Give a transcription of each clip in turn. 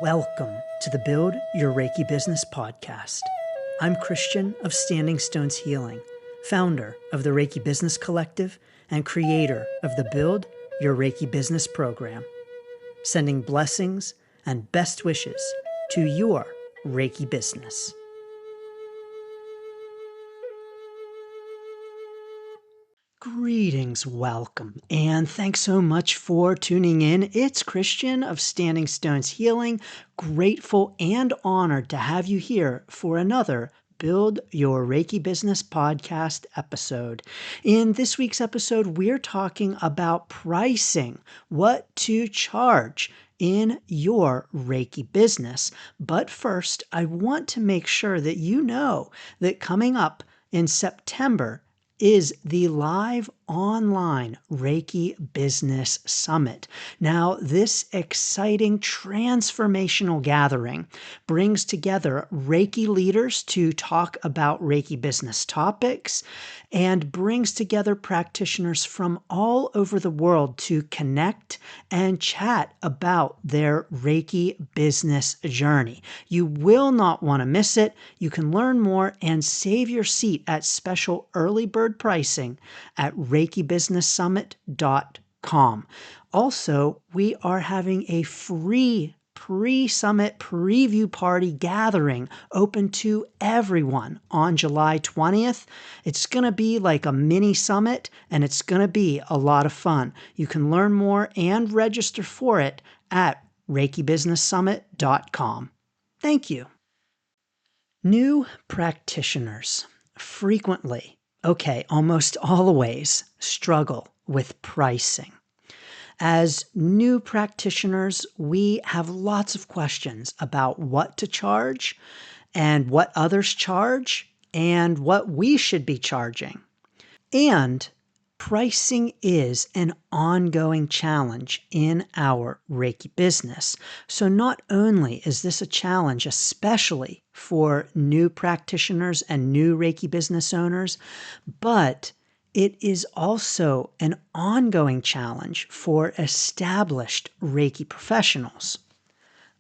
Welcome to the Build Your Reiki Business podcast. I'm Christian of Standing Stones Healing, founder of the Reiki Business Collective and creator of the Build Your Reiki Business program, sending blessings and best wishes to your Reiki business. Greetings, welcome, and thanks so much for tuning in. It's Christian of Standing Stones Healing, grateful and honored to have you here for another Build Your Reiki Business podcast episode. In this week's episode, we're talking about pricing, what to charge in your Reiki business. But first, I want to make sure that you know that coming up in September is the live online Reiki Business Summit. Now, this exciting transformational gathering brings together Reiki leaders to talk about Reiki business topics and brings together practitioners from all over the world to connect and chat about their Reiki business journey. You will not want to miss it. You can learn more and save your seat at special early bird pricing at reikibusinesssummit.com. Also, we are having a free pre-summit preview party gathering open to everyone on July 20th. It's going to be like a mini summit and it's going to be a lot of fun. You can learn more and register for it at reikibusinesssummit.com. Thank you. New practitioners frequently, almost always struggle with pricing. As new practitioners, we have lots of questions about what to charge and what others charge and what we should be charging. And pricing is an ongoing challenge in our Reiki business. So not only is this a challenge, especially for new practitioners and new Reiki business owners, but it is also an ongoing challenge for established Reiki professionals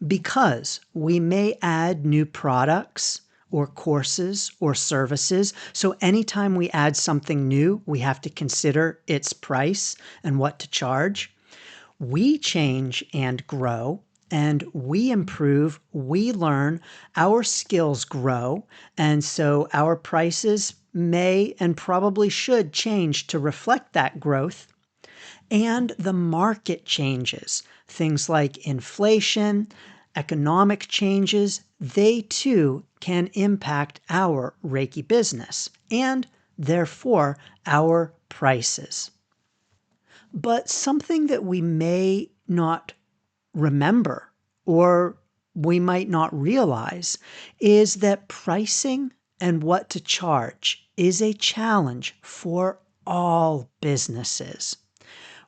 because we may add new products or courses or services. So anytime we add something new, we have to consider its price and what to charge. We change and grow, and we improve, we learn, our skills grow, and so our prices may and probably should change to reflect that growth. And the market changes. Things like inflation, economic changes, they too can impact our Reiki business and therefore our prices. But something that we may not remember or we might not realize is that pricing and what to charge is a challenge for all businesses.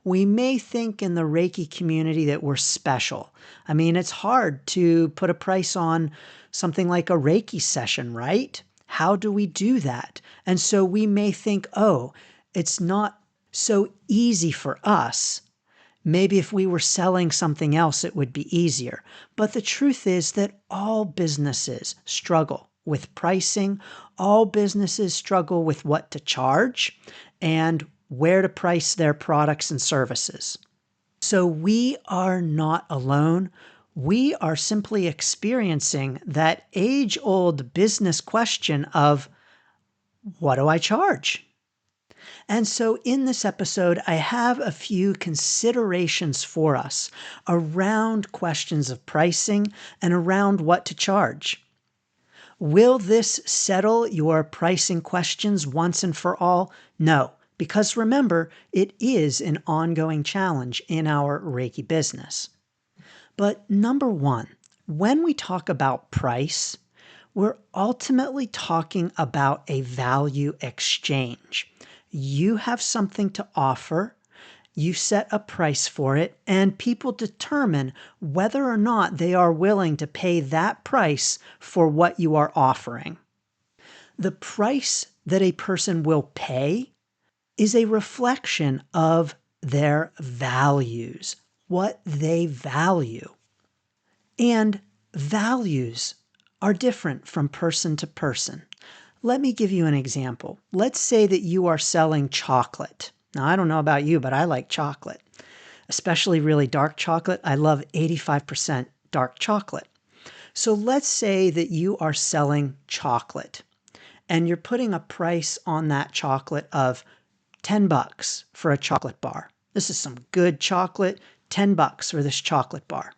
We may think in the Reiki community that we're special. I mean, it's hard to put a price on something like a Reiki session, right? How do we do that? And so we may think, it's not so easy for us. Maybe if we were selling something else, it would be easier. But the truth is that all businesses struggle with pricing. All businesses struggle with what to charge and where to price their products and services. So we are not alone. We are simply experiencing that age-old business question of, what do I charge? And so in this episode, I have a few considerations for us around questions of pricing and around what to charge. Will this settle your pricing questions once and for all? No. Because remember, it is an ongoing challenge in our Reiki business. But number one, when we talk about price, we're ultimately talking about a value exchange. You have something to offer, you set a price for it, and people determine whether or not they are willing to pay that price for what you are offering. The price that a person will pay is a reflection of their values, what they value. And values are different from person to person. Let me give you an example. Let's say that you are selling chocolate. Now, I don't know about you, but I like chocolate, especially really dark chocolate. I love 85% dark chocolate. So let's say that you are selling chocolate and you're putting a price on that chocolate of $10 for a chocolate bar. This is some good chocolate, $10 for this chocolate bar.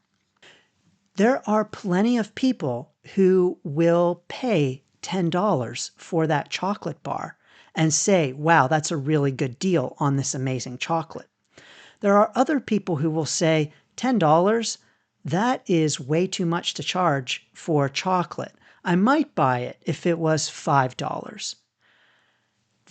There are plenty of people who will pay $10 for that chocolate bar and say, wow, that's a really good deal on this amazing chocolate. There are other people who will say, $10, that is way too much to charge for chocolate. I might buy it if it was $5.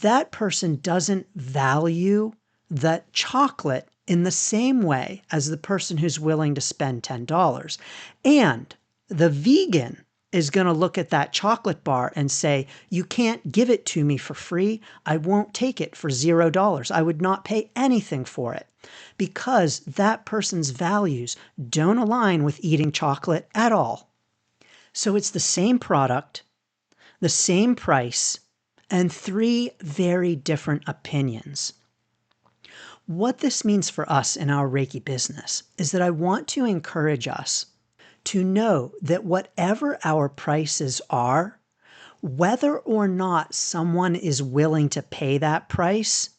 That person doesn't value the chocolate in the same way as the person who's willing to spend $10. And the vegan is going to look at that chocolate bar and say, you can't give it to me for free. I won't take it for $0. I would not pay anything for it, because that person's values don't align with eating chocolate at all. So it's the same product, the same price, and three very different opinions. What this means for us in our Reiki business is that I want to encourage us to know that whatever our prices are, whether or not someone is willing to pay that price,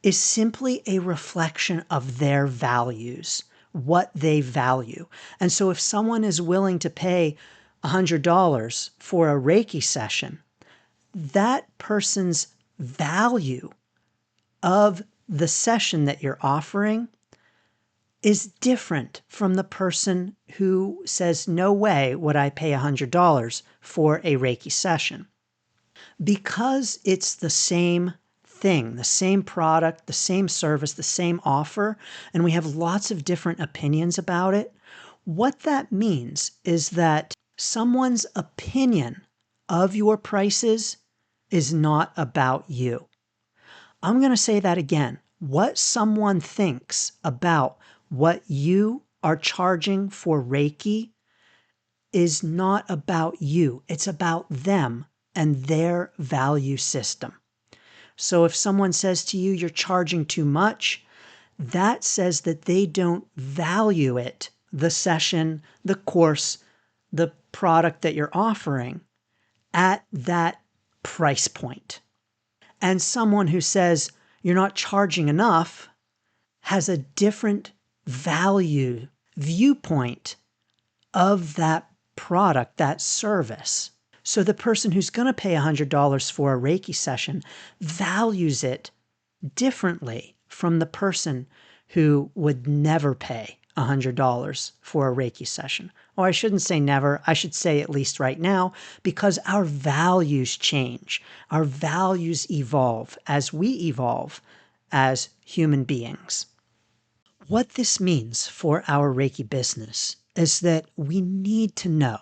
is simply a reflection of their values, what they value. And so if someone is willing to pay $100 for a Reiki session, that person's value of the session that you're offering is different from the person who says, no way would I pay $100 for a Reiki session. Because it's the same thing, the same product, the same service, the same offer, and we have lots of different opinions about it, what that means is that someone's opinion of your prices is not about you. I'm going to say that again. What someone thinks about what you are charging for Reiki is not about you. It's about them and their value system. So if someone says to you, you're charging too much, that says that they don't value it, the session, the course, the product that you're offering at that price point. And someone who says you're not charging enough has a different value viewpoint of that product, that service. So the person who's going to pay $100 for a Reiki session values it differently from the person who would never pay $100 for a Reiki session. Or I shouldn't say never, I should say at least right now, because our values change. Our values evolve as we evolve as human beings. What this means for our Reiki business is that we need to know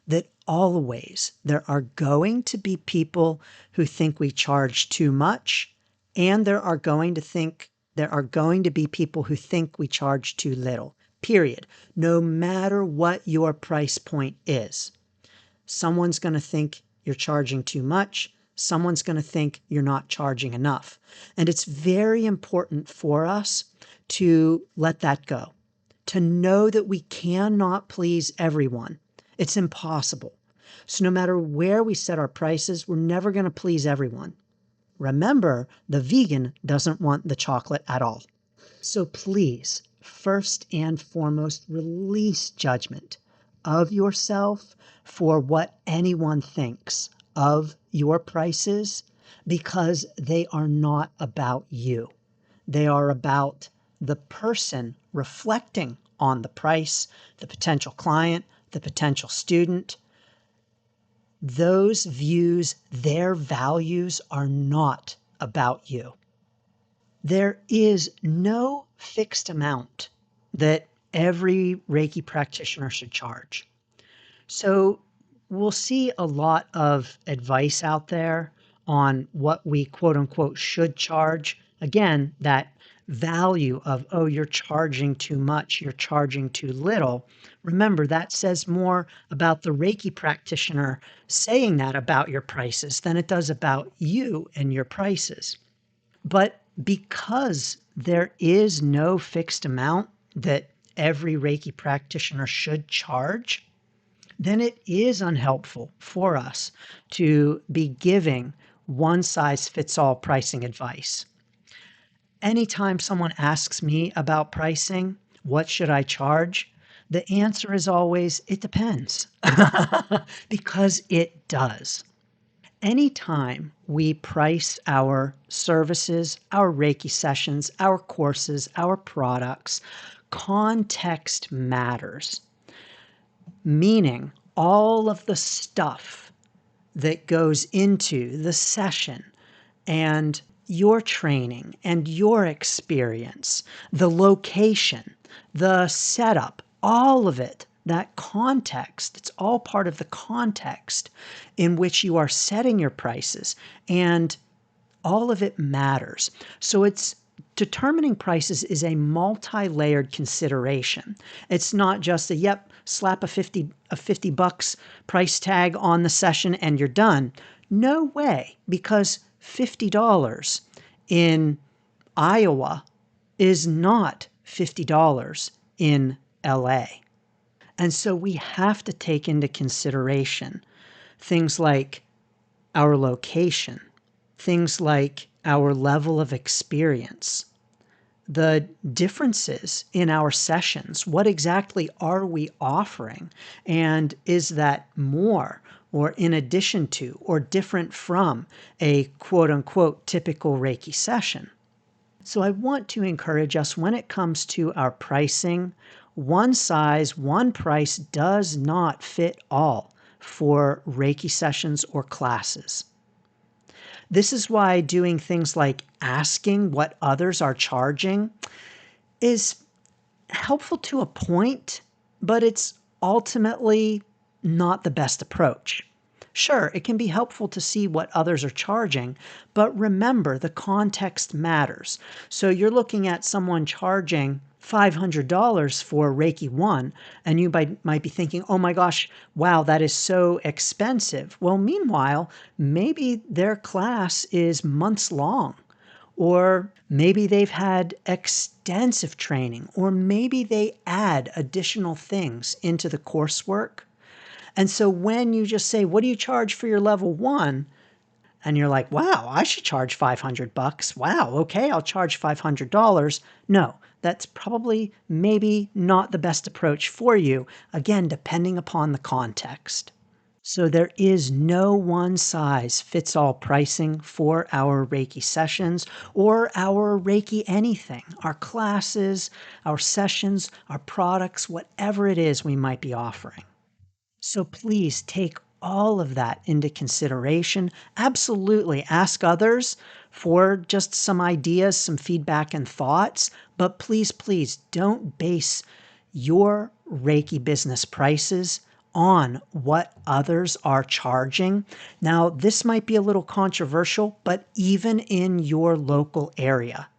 that always there are going to be people who think we charge too much, and there are going to be people who think we charge too little, period. No matter what your price point is. Someone's going to think you're charging too much. Someone's going to think you're not charging enough. And it's very important for us to let that go, to know that we cannot please everyone. It's impossible. So no matter where we set our prices, we're never going to please everyone. Remember, the vegan doesn't want the chocolate at all. So please, first and foremost, release judgment of yourself for what anyone thinks of your prices, because they are not about you. They are about the person reflecting on the price, the potential client, the potential student. Those views, their values are not about you. There is no fixed amount that every Reiki practitioner should charge. So we'll see a lot of advice out there on what we quote unquote should charge. Again, that value of, oh, you're charging too much, you're charging too little, remember that says more about the Reiki practitioner saying that about your prices than it does about you and your prices. But because there is no fixed amount that every Reiki practitioner should charge, then it is unhelpful for us to be giving one size fits all pricing advice. Anytime someone asks me about pricing, what should I charge? The answer is always, it depends, because it does. Anytime we price our services, our Reiki sessions, our courses, our products, context matters, meaning all of the stuff that goes into the session and your training and your experience, the location, the setup, all of it, that context, it's all part of the context in which you are setting your prices, and all of it matters. So it's determining prices is a multi-layered consideration. It's not just a yep, slap a 50 bucks price tag on the session and you're done. No way, because $50 in Iowa is not $50 in LA. And so we have to take into consideration things like our location, things like our level of experience, the differences in our sessions. What exactly are we offering? And is that more or in addition to or different from a quote unquote typical Reiki session? So I want to encourage us when it comes to our pricing, one size, one price does not fit all for Reiki sessions or classes. This is why doing things like asking what others are charging is helpful to a point, but it's ultimately not the best approach. Sure, it can be helpful to see what others are charging, but remember the context matters. So you're looking at someone charging $500 for Reiki 1, and you might be thinking, oh my gosh, wow, that is so expensive. Well, meanwhile, maybe their class is months long, or maybe they've had extensive training, or maybe they add additional things into the coursework. And so when you just say, what do you charge for your level 1? And you're like, wow, I should charge 500 bucks. Wow, okay, I'll charge $500. No, that's probably maybe not the best approach for you, again, depending upon the context. So there is no one size fits all pricing for our Reiki sessions or our Reiki anything, our classes, our sessions, our products, whatever it is we might be offering. So please take all of that into consideration. Absolutely ask others for just some ideas, some feedback and thoughts, but please, please don't base your Reiki business prices on what others are charging. Now, this might be a little controversial, but even in your local area,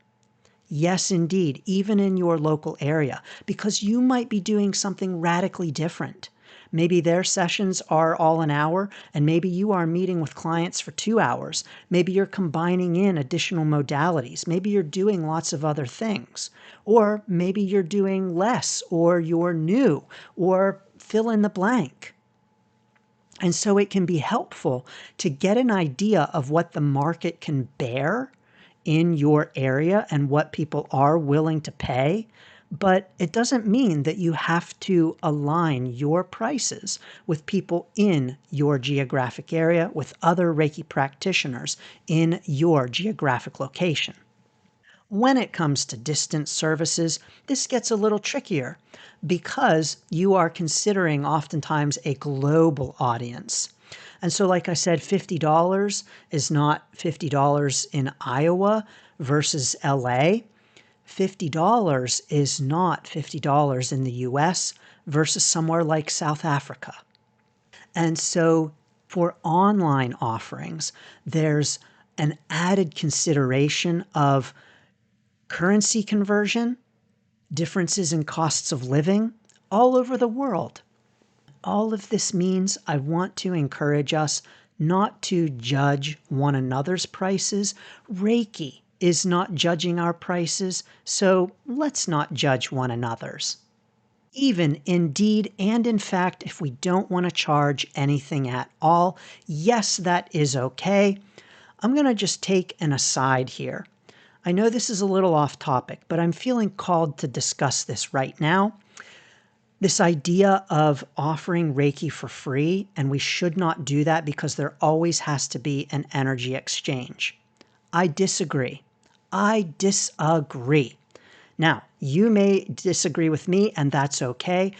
yes, indeed, even in your local area, because you might be doing something radically different. Maybe their sessions are all an hour, and maybe you are meeting with clients for 2 hours. Maybe you're combining in additional modalities. Maybe you're doing lots of other things. Or maybe you're doing less, or you're new, or fill in the blank. And so it can be helpful to get an idea of what the market can bear in your area and what people are willing to pay. But it doesn't mean that you have to align your prices with people in your geographic area, with other Reiki practitioners in your geographic location. When it comes to distance services, this gets a little trickier because you are considering oftentimes a global audience. And so, like I said, $50 is not $50 in Iowa versus LA. $50 is not $50 in the US versus somewhere like South Africa. And so for online offerings, there's an added consideration of currency conversion, differences in costs of living all over the world. All of this means I want to encourage us not to judge one another's prices. Reiki is not judging our prices, so let's not judge one another's. Even indeed and in fact, if we don't want to charge anything at all, yes, that is okay. I'm going to just take an aside here. I know this is a little off topic, but I'm feeling called to discuss this right now. This idea of offering Reiki for free, and we should not do that because there always has to be an energy exchange. I disagree. I disagree. Now, you may disagree with me, and that's okay,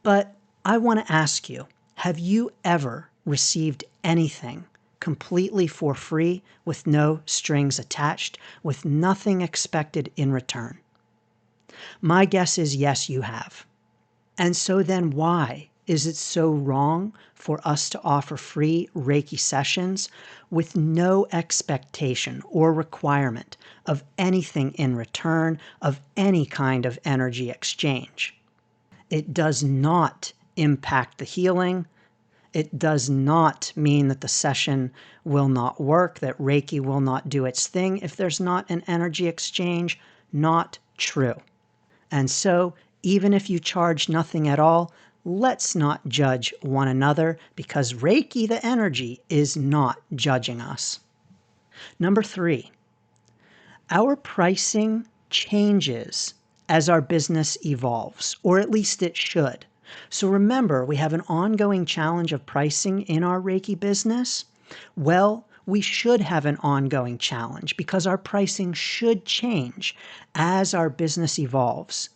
but I want to ask you, have you ever received anything completely for free with no strings attached, with nothing expected in return? My guess is yes, you have. And so then why is it so wrong for us to offer free Reiki sessions with no expectation or requirement of anything in return, of any kind of energy exchange? It does not impact the healing. It does not mean that the session will not work, that Reiki will not do its thing if there's not an energy exchange. Not true. And so, even if you charge nothing at all, let's not judge one another because Reiki, the energy, is not judging us. Number 3, our pricing changes as our business evolves, or at least it should. So remember, we have an ongoing challenge of pricing in our Reiki business. Well, we should have an ongoing challenge because our pricing should change as our business evolves.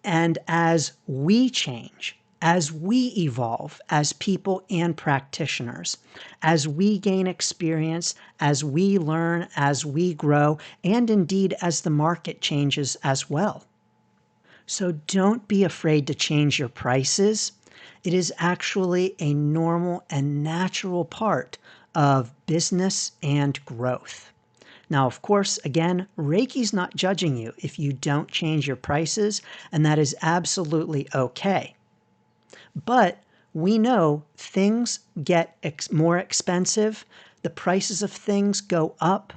And as we change, as we evolve as people and practitioners, as we gain experience, as we learn, as we grow, and indeed as the market changes as well. So don't be afraid to change your prices. It is actually a normal and natural part of business and growth. Now, of course, again, Reiki's not judging you if you don't change your prices, and that is absolutely okay. But we know things get more expensive. The prices of things go up.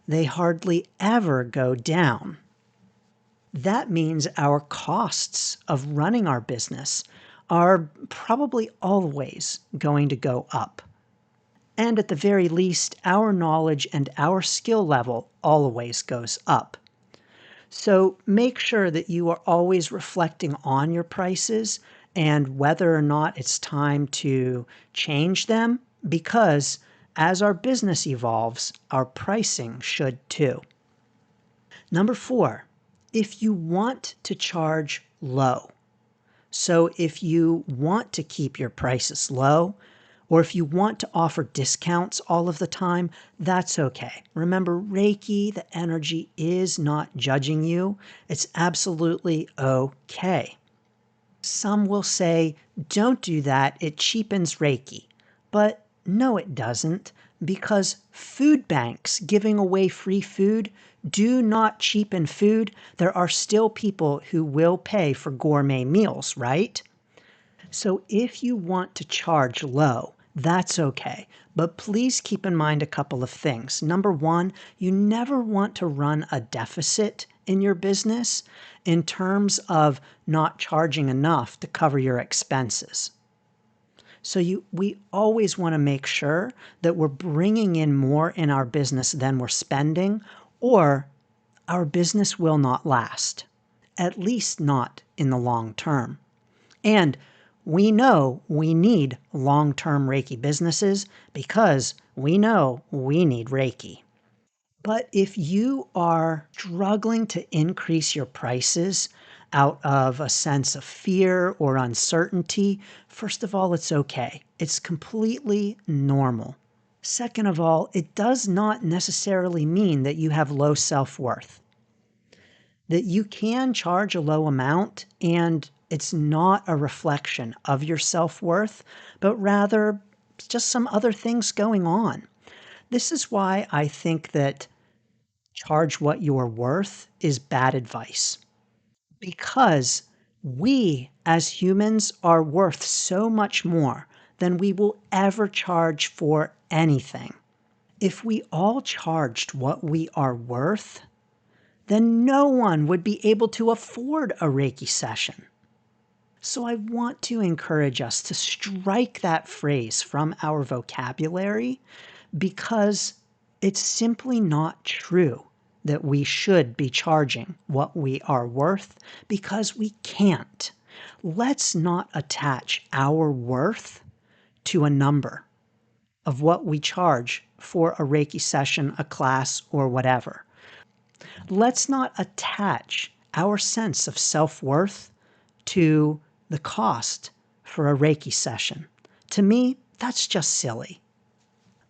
They hardly ever go down. That means our costs of running our business are probably always going to go up. And at the very least, our knowledge and our skill level always goes up. So make sure that you are always reflecting on your prices and whether or not it's time to change them, because as our business evolves, our pricing should too. Number 4, if you want to charge low, so if you want to keep your prices low, or if you want to offer discounts all of the time, that's okay. Remember, Reiki, the energy, is not judging you. It's absolutely okay. Some will say, don't do that, it cheapens Reiki. But no, it doesn't, because food banks giving away free food do not cheapen food. There are still people who will pay for gourmet meals, right? So if you want to charge low, that's okay. But please keep in mind a couple of things. Number 1, you never want to run a deficit in your business in terms of not charging enough to cover your expenses. So we always want to make sure that we're bringing in more in our business than we're spending, or our business will not last, at least not in the long term. And we know we need long-term Reiki businesses because we know we need Reiki. But if you are struggling to increase your prices out of a sense of fear or uncertainty, first of all, it's okay. It's completely normal. Second of all, it does not necessarily mean that you have low self-worth. That you can charge a low amount and it's not a reflection of your self-worth, but rather just some other things going on. This is why I think that charge what you're worth is bad advice because we as humans are worth so much more than we will ever charge for anything. If we all charged what we are worth, then no one would be able to afford a Reiki session. So I want to encourage us to strike that phrase from our vocabulary because it's simply not true that we should be charging what we are worth because we can't. Let's not attach our worth to a number of what we charge for a Reiki session, a class, or whatever. Let's not attach our sense of self-worth to the cost for a Reiki session. To me, that's just silly.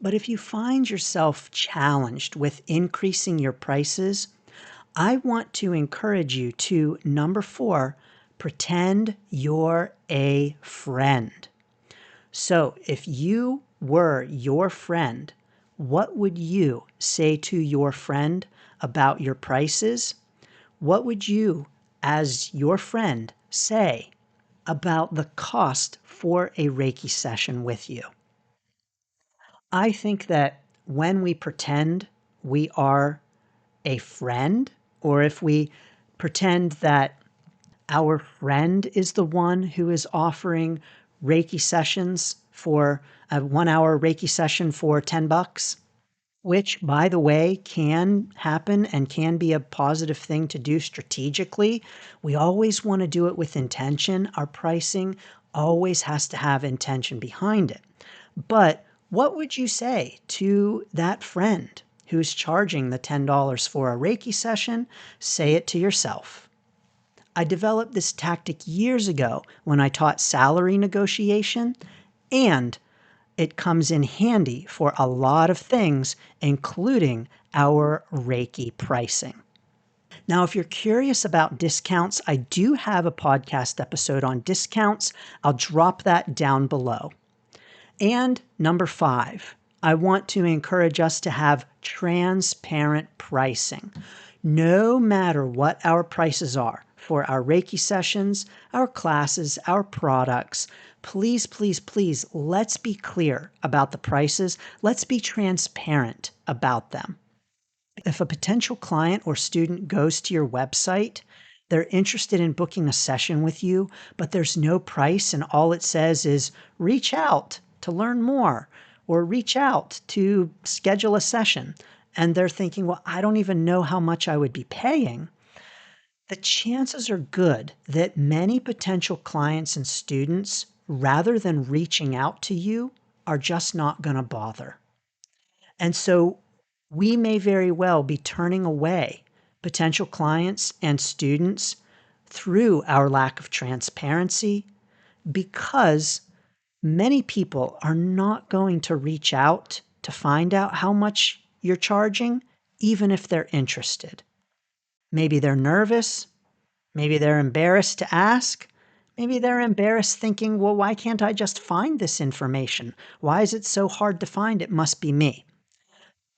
But if you find yourself challenged with increasing your prices, I want to encourage you to, number 4, pretend you're a friend. So if you were your friend, what would you say to your friend about your prices? What would you, as your friend, say about the cost for a Reiki session with you? I think that when we pretend we are a friend, or if we pretend that our friend is the one who is offering Reiki sessions for a 1-hour Reiki session for $10, which, by the way, can happen and can be a positive thing to do strategically. We always want to do it with intention. Our pricing always has to have intention behind it. But what would you say to that friend who's charging the $10 for a Reiki session? Say it to yourself. I developed this tactic years ago when I taught salary negotiation, and it comes in handy for a lot of things, including our Reiki pricing. Now, if you're curious about discounts, I do have a podcast episode on discounts. I'll drop that down below. And number 5, I want to encourage us to have transparent pricing. No matter what our prices are for our Reiki sessions, our classes, our products, please, please, please, let's be clear about the prices. Let's be transparent about them. If a potential client or student goes to your website, they're interested in booking a session with you, but there's no price and all it says is reach out to learn more or reach out to schedule a session. And they're thinking, well, I don't even know how much I would be paying. The chances are good that many potential clients and students, rather than reaching out to you, are just not going to bother. And so we may very well be turning away potential clients and students through our lack of transparency because many people are not going to reach out to find out how much you're charging, even if they're interested. Maybe they're nervous. Maybe they're embarrassed to ask. Maybe they're embarrassed thinking, well, why can't I just find this information? Why is it so hard to find? It must be me.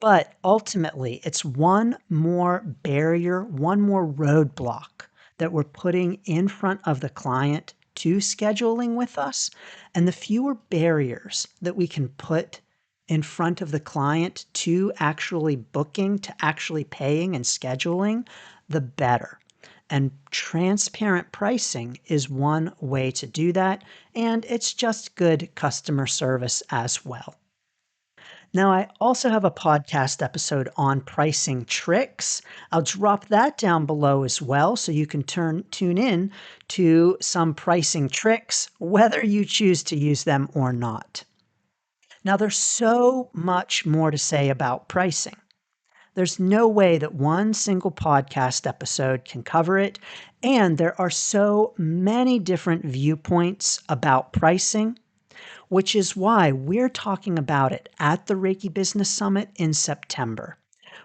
But ultimately, it's one more barrier, one more roadblock that we're putting in front of the client to scheduling with us. And the fewer barriers that we can put in front of the client to actually booking, to actually paying and scheduling, the better. And transparent pricing is one way to do that. And it's just good customer service as well. Now, I also have a podcast episode on pricing tricks. I'll drop that down below as well so you can tune in to some pricing tricks, whether you choose to use them or not. Now, there's so much more to say about pricing. There's no way that one single podcast episode can cover it, and there are so many different viewpoints about pricing, which is why we're talking about it at the Reiki Business Summit in September.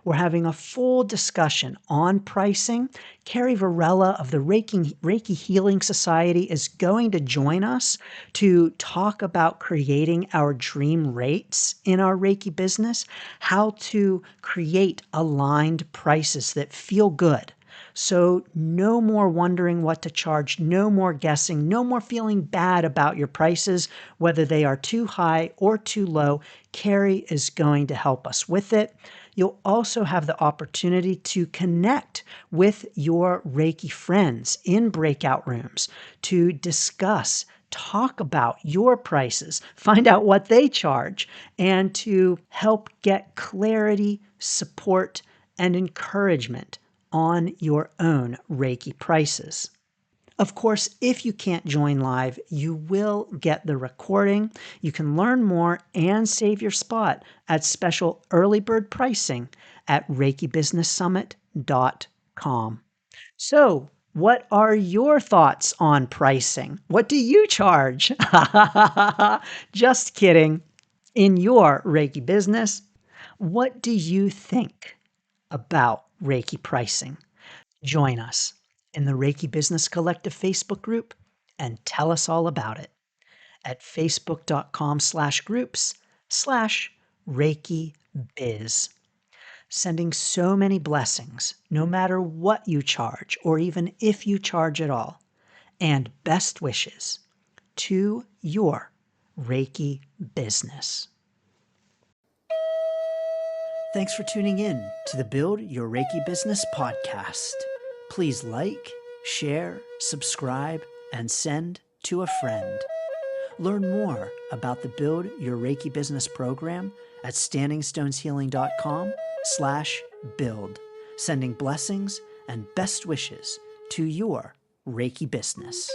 We're having a full discussion on pricing. Carrie Varela of the Reiki Healing Society is going to join us to talk about creating our dream rates in our Reiki business, how to create aligned prices that feel good. So no more wondering what to charge, no more guessing, no more feeling bad about your prices, whether they are too high or too low. Carrie is going to help us with it. You'll also have the opportunity to connect with your Reiki friends in breakout rooms to discuss, talk about your prices, find out what they charge, and to help get clarity, support, and encouragement on your own Reiki prices. Of course, if you can't join live, you will get the recording. You can learn more and save your spot at special early bird pricing at reikibusinesssummit.com. So, what are your thoughts on pricing? What do you charge? Just kidding. In your Reiki business, what do you think about Reiki pricing? Join us in the Reiki Business Collective Facebook group and tell us all about it at facebook.com/groups/Reiki Biz. Sending so many blessings, no matter what you charge or even if you charge at all, and best wishes to your Reiki business. Thanks for tuning in to the Build Your Reiki Business podcast. Please like, share, subscribe, and send to a friend. Learn more about the Build Your Reiki Business program at standingstoneshealing.com/build, sending blessings and best wishes to your Reiki business.